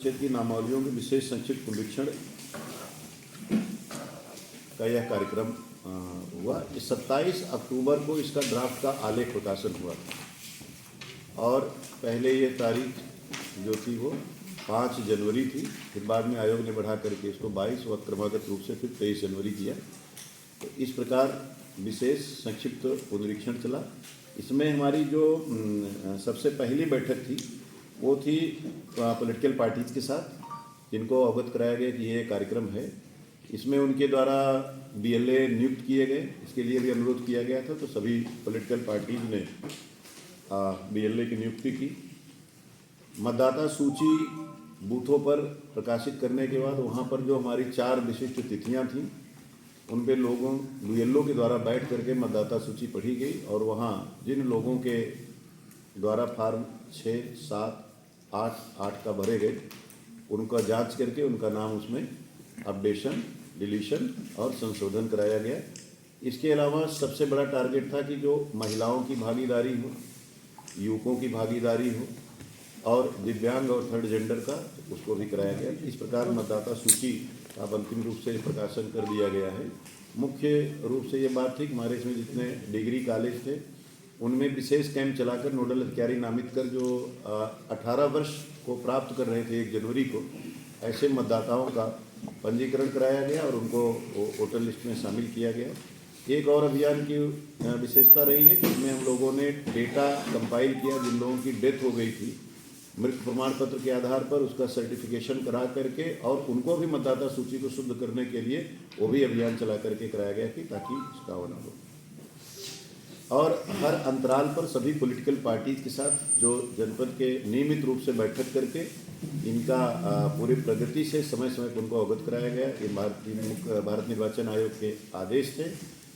क्षेत्र की नामावलियों के विशेष संक्षिप्त पुनरीक्षण का यह कार्यक्रम हुआ। 27 अक्टूबर को इसका ड्राफ्ट का आलेख प्रकाशन हुआ और पहले ये तारीख जो थी वो 5 जनवरी थी, फिर बाद में आयोग ने बढ़ा करके इसको 22 व क्रमागत रूप से फिर 23 जनवरी किया। तो इस प्रकार विशेष संक्षिप्त पुनरीक्षण चला। इसमें हमारी जो सबसे पहली बैठक थी वो थी पॉलिटिकल पार्टीज के साथ, जिनको अवगत कराया गया कि ये कार्यक्रम है। इसमें उनके द्वारा बीएलए नियुक्त किए गए, इसके लिए भी अनुरोध किया गया था। तो सभी पॉलिटिकल पार्टीज ने बीएलए की नियुक्ति की। मतदाता सूची बूथों पर प्रकाशित करने के बाद वहाँ पर जो हमारी 4 विशिष्ट तिथियाँ थीं उन पे लोगों बीएलओ के द्वारा बैठ करके मतदाता सूची पढ़ी गई और वहाँ जिन लोगों के द्वारा फार्म 6, 7, 8 का भरे गए उनका जांच करके उनका नाम उसमें अपडेशन, डिलीशन और संशोधन कराया गया। इसके अलावा सबसे बड़ा टारगेट था कि जो महिलाओं की भागीदारी हो, युवकों की भागीदारी हो और दिव्यांग और थर्ड जेंडर का उसको भी कराया गया। इस प्रकार मतदाता सूची का अंतिम रूप से प्रकाशन कर दिया गया है। मुख्य रूप से ये बात थी कि हमारे इसमें जितने डिग्री कॉलेज थे उनमें विशेष कैंप चलाकर नोडल अधिकारी नामित कर जो 18 वर्ष को प्राप्त कर रहे थे 1 जनवरी को, ऐसे मतदाताओं का पंजीकरण कराया गया और उनको वोटर लिस्ट में शामिल किया गया। एक और अभियान की विशेषता रही है कि इसमें हम लोगों ने डेटा कंपाइल किया। जिन लोगों की डेथ हो गई थी मृत्यु प्रमाण पत्र के आधार पर उसका सर्टिफिकेशन करा करके और उनको भी मतदाता सूची को शुद्ध करने के लिए वो भी अभियान चला करके कराया गया कि ताकि शिकायत न हो। और हर अंतराल पर सभी पॉलिटिकल पार्टीज के साथ जो जनपद के नियमित रूप से बैठक करके इनका पूरी प्रगति से समय समय पर उनको अवगत कराया गया। ये भारत निर्वाचन आयोग के आदेश थे।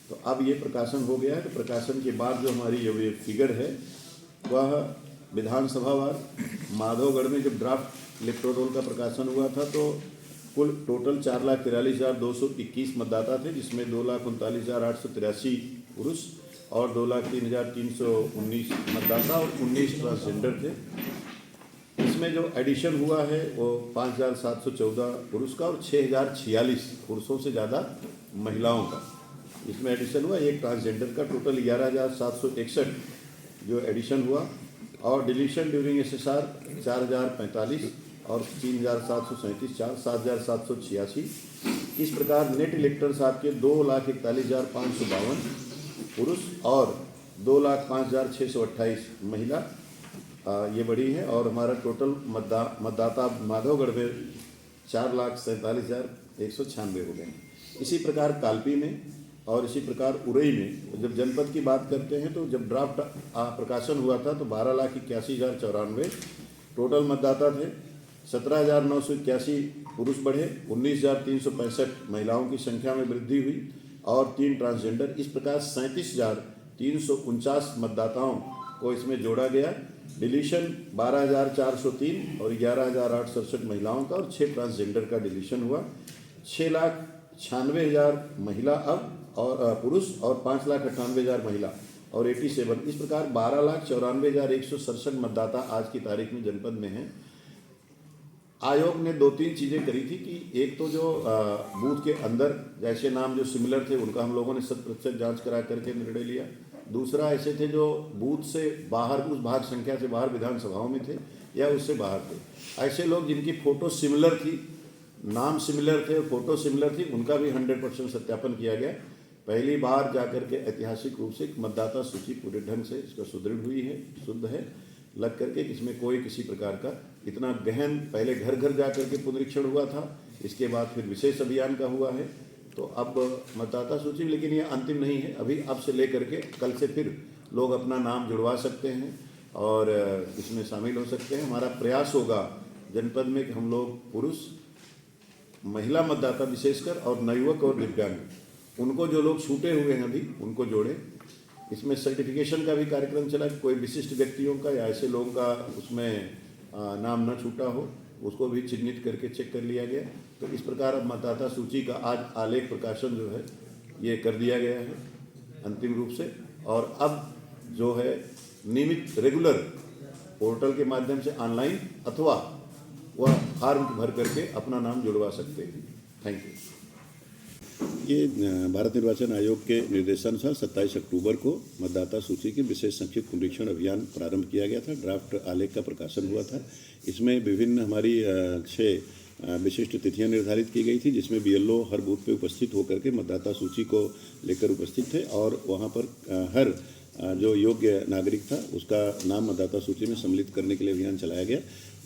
तो अब ये प्रकाशन हो गया है। तो प्रकाशन के बाद जो हमारी ये फिगर है वह विधानसभावार माधवगढ़ में जब ड्राफ्ट इलेक्टोरल रोल का प्रकाशन हुआ था तो कुल टोटल 4,43,221 मतदाता थे, जिसमें 2,39,883 पुरुष और 2,03,319 मतदाता और 19 ट्रांसजेंडर थे। इसमें जो एडिशन हुआ है वो 5,714 पुरुष का और 6,046 पुरुषों से ज़्यादा महिलाओं का इसमें एडिशन हुआ। एक ट्रांसजेंडर का टोटल 11,761 जो एडिशन हुआ और डिलीशन ड्यूरिंग SSR 4,045 और 3,737 7,786। इस प्रकार नेट इलेक्टर्स आपके 2,41,552 पुरुष और 2,05,628 महिला ये बड़ी है। और हमारा टोटल मतदाता माधवगढ़ में 4,47,196 हो गए। इसी प्रकार कालपी में और इसी प्रकार उरई में जब जनपद की बात करते हैं तो जब ड्राफ्ट प्रकाशन हुआ था तो 12,81,094 टोटल मतदाता थे। 17,981 पुरुष बढ़े, 19,365 महिलाओं की संख्या में वृद्धि हुई और 3 ट्रांसजेंडर। इस प्रकार 37,349 मतदाताओं को इसमें जोड़ा गया। डिलीशन 12,403 और 11,867 महिलाओं का और 6 ट्रांसजेंडर का डिलीशन हुआ। 6,96,000 महिला अब और पुरुष और 5,98,000 महिला और 87। इस प्रकार 12,94,167 मतदाता आज की तारीख में जनपद में हैं। आयोग ने 2-3 चीज़ें करी थी कि एक तो जो बूथ के अंदर जैसे नाम जो सिमिलर थे उनका हम लोगों ने 100% जाँच करा करके निर्णय लिया। दूसरा ऐसे थे जो बूथ से बाहर उस भाग संख्या से बाहर विधानसभाओं में थे या उससे बाहर थे, ऐसे लोग जिनकी फ़ोटो सिमिलर थी, नाम सिमिलर थे और फोटो सिमिलर थी, उनका भी 100% सत्यापन किया गया। पहली बार जाकर के ऐतिहासिक रूप से मतदाता सूची पूरे ढंग से इसका सुदृढ़ हुई है, शुद्ध है, लग करके इसमें कोई किसी प्रकार का इतना गहन पहले घर घर जा करके पुनरीक्षण हुआ था, इसके बाद फिर विशेष अभियान का हुआ है। तो अब मतदाता सूची, लेकिन ये अंतिम नहीं है, अभी अब से ले करके कल से फिर लोग अपना नाम जुड़वा सकते हैं और इसमें शामिल हो सकते हैं। हमारा प्रयास होगा जनपद में कि हम लोग पुरुष, महिला मतदाता विशेषकर और नवयुवक और दिव्यांग उनको जो लोग छूटे हुए हैं अभी उनको जोड़े। इसमें सर्टिफिकेशन का भी कार्यक्रम चला कि कोई विशिष्ट व्यक्तियों का या ऐसे लोगों का उसमें नाम न छूटा हो, उसको भी चिन्हित करके चेक कर लिया गया। तो इस प्रकार अब मतदाता सूची का आज आलेख प्रकाशन जो है ये कर दिया गया है अंतिम रूप से। और अब जो है नियमित रेगुलर पोर्टल के माध्यम से ऑनलाइन अथवा वह फॉर्म भर करके अपना नाम जुड़वा सकते हैं। Thank you. ये भारत निर्वाचन आयोग के निर्देशानुसार 27 अक्टूबर को मतदाता सूची के विशेष संक्षिप्त पुनरीक्षण अभियान प्रारंभ किया गया था। ड्राफ्ट आलेख का प्रकाशन हुआ था। इसमें विभिन्न हमारी 6 विशिष्ट तिथियां निर्धारित की गई थी, जिसमें BLO हर बूथ पे उपस्थित होकर के मतदाता सूची को लेकर उपस्थित थे और वहां पर हर जो योग्य नागरिक था उसका नाम मतदाता सूची में सम्मिलित करने के लिए अभियान चलाया गया।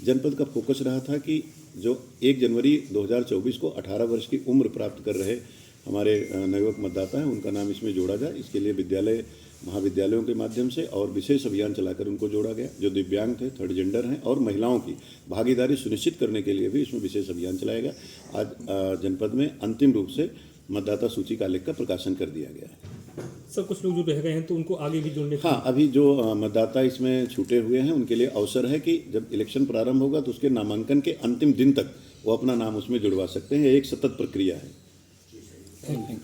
जनपद का फोकस रहा था कि जो 1 जनवरी 2024 को 18 वर्ष की उम्र प्राप्त कर रहे हमारे नवयुवक मतदाता हैं उनका नाम इसमें जोड़ा जाए। इसके लिए विद्यालय महाविद्यालयों के माध्यम से और विशेष अभियान चलाकर उनको जोड़ा गया। जो दिव्यांग थे, थर्ड जेंडर हैं और महिलाओं की भागीदारी सुनिश्चित करने के लिए भी इसमें विशेष अभियान चलाया गया। आज जनपद में अंतिम रूप से मतदाता सूची का आलेख का प्रकाशन कर दिया गया है। सर, कुछ लोग जो रह गए हैं तो उनको आगे भी जोड़ने हाँ, अभी जो मतदाता इसमें छूटे हुए हैं उनके लिए अवसर है कि जब इलेक्शन प्रारंभ होगा तो उसके नामांकन के अंतिम दिन तक वो अपना नाम उसमें जुड़वा सकते हैं। एक सतत प्रक्रिया है। Thank you.